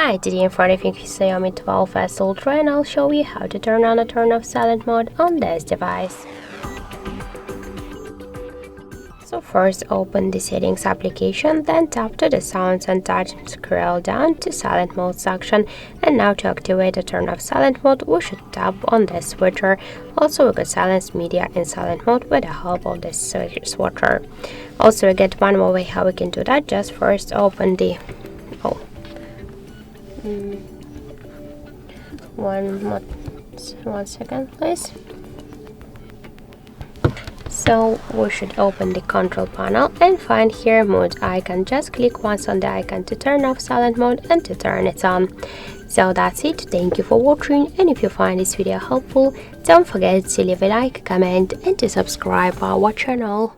Hi, today in front of you Xiaomi 12S Ultra, and I'll show you how to turn on or turn off silent mode on this device. So first open the settings application, then tap to the sounds and touch scroll down to silent mode section, and now to activate or turn off silent mode we should tap on this switcher. Also we could silence media in silent mode with the help of this switcher. Also we get one more way how we can do that. Just first open the one second please. So we should open the control panel and find here mode icon. Just click once on the icon to turn off silent mode and to turn it on. So that's it. Thank you for watching, and if you find this video helpful, don't forget to leave a like, comment and to subscribe our channel.